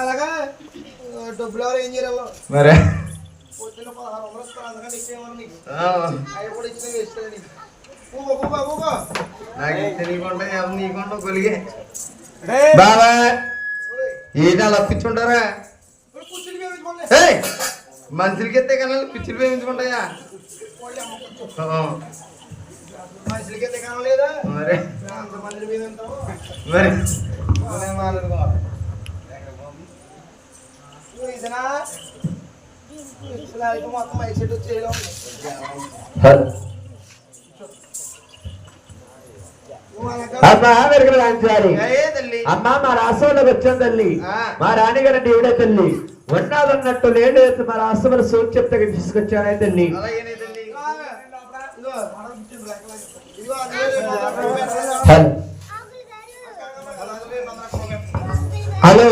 అలాగా డబ్బులు ఎవరు ఏం చేయాలో మరి పొద్దున్న 1600 వస్తారు అందుకని ఇచ్చేవారు అవి కూడా ఇచ్చిన ఇస్తుంది నాకు ఇస్తే నీకుంటా కొలిగే బాబా ఏంటి అలా పిచ్చుంటారా మనుషులకి ఎత్తే కానీ పిచ్చులు వేయించుకుంటాయా మనుషులకి అయితే కానలేదా మరి అంతమంది మీద మరి ఇదనా మొత్తం మైసెట్ వచ్చేయడం అమ్మా మా రాష్ట్రంలోకి వచ్చాం తల్లి మా రాణిగారి దేవుడే తల్లి ఉన్నాదన్నట్టు లేడు మా రాష్ట్రంలో సోచి చెప్తే తీసుకొచ్చానే తల్లి హలో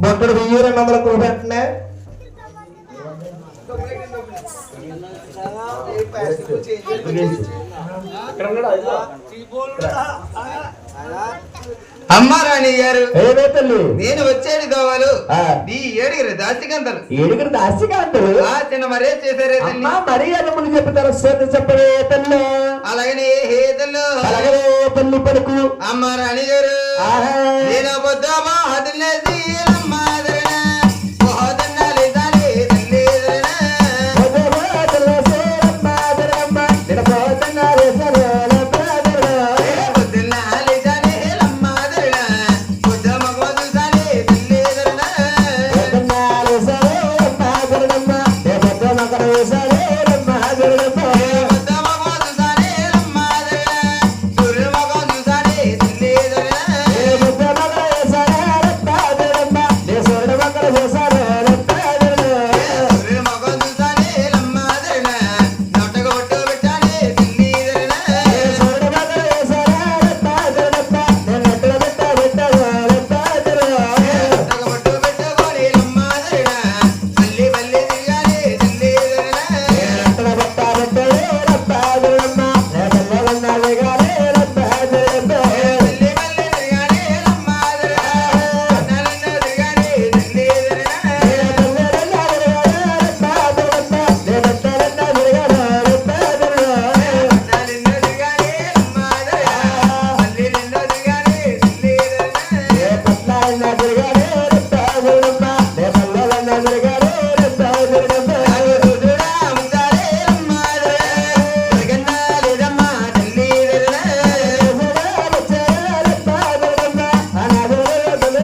బొక్కడు 1200 రూపాయలు వెంటనే అమ్మా రాణి గారు ఏమే తల్లి నేను వచ్చేది కావాలి ఈ ఏడుగురు దాసికాంతలు చిన్న మరే చేశారే అమ్మా మరీ అన్నములు చెప్తారు సోది చెప్పవే తల్లి అలాగనే హే తల్లు అలాగనే తల్లి పలుకు అమ్మ రాణి గారు నేను పొద్దామా అదిలేసి